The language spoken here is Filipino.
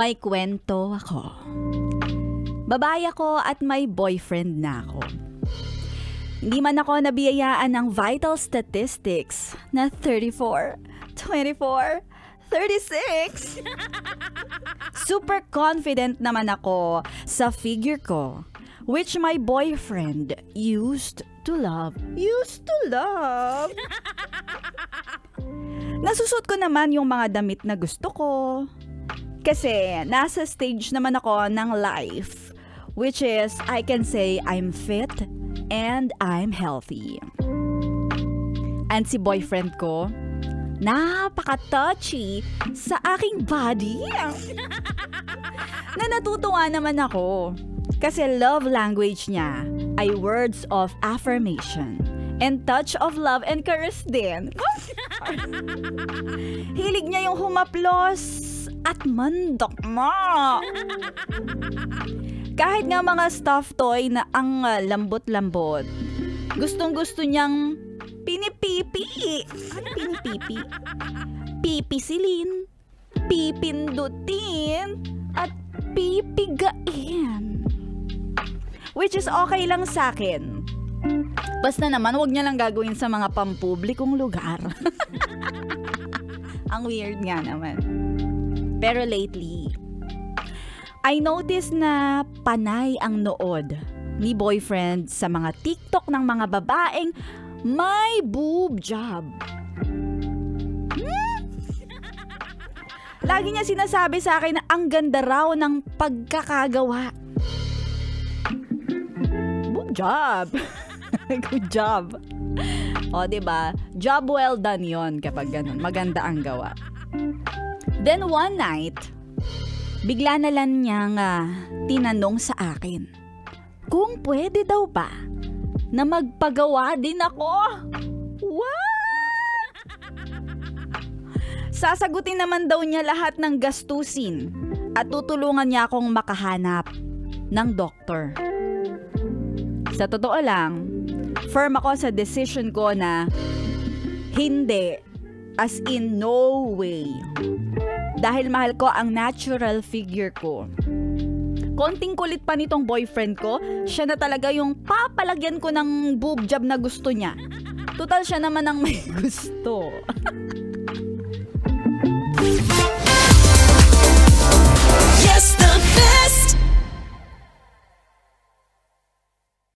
May kwento ako. Babae ako at may boyfriend na ako. Hindi man ako nabiyayaan ng vital statistics na 34, 24, 36. Super confident naman ako sa figure ko, which my boyfriend used to love. Nasusot ko naman yung mga damit na gusto ko. Kasi nasa stage naman ako ng life, which is I can say I'm fit and I'm healthy. And si boyfriend ko, napaka-touchy sa aking body. Na natutuwa naman ako. Kasi love language niya ay words of affirmation and touch of love and caress din. Hilig niya yung humaplos at mandokma. Kahit nga mga stuffed toy na ang lambot-lambot, gustong-gusto niyang pinipipi. Ano pinipipi? Pipisilin, pipindutin, at pipigain. Which is okay lang sa akin. Basta naman, wag niya lang gagawin sa mga pampublikong lugar. Ang weird nga naman. Pero lately, I noticed na panay ang nood ni boyfriend sa mga TikTok ng mga babaeng may boob job. Lagi niya sinasabi sa akin na ang ganda raw ng pagkakagawa. Boob job. Good job. O, diba? Job well done yon kapag ganun. Maganda ang gawa. Then one night, bigla na lang niyang tinanong sa akin kung pwede daw ba na magpagawa din ako. What? Sasagutin naman daw niya lahat ng gastusin at tutulungan niya akong makahanap ng doktor. Sa totoo lang, firm ako sa decision ko na hindi, as in no way. Dahil mahal ko ang natural figure ko. Konting kulit pa nitong boyfriend ko, siya na talaga yung papalagyan ko ng boob job na gusto niya. Total siya naman ang may gusto. Yes, the best.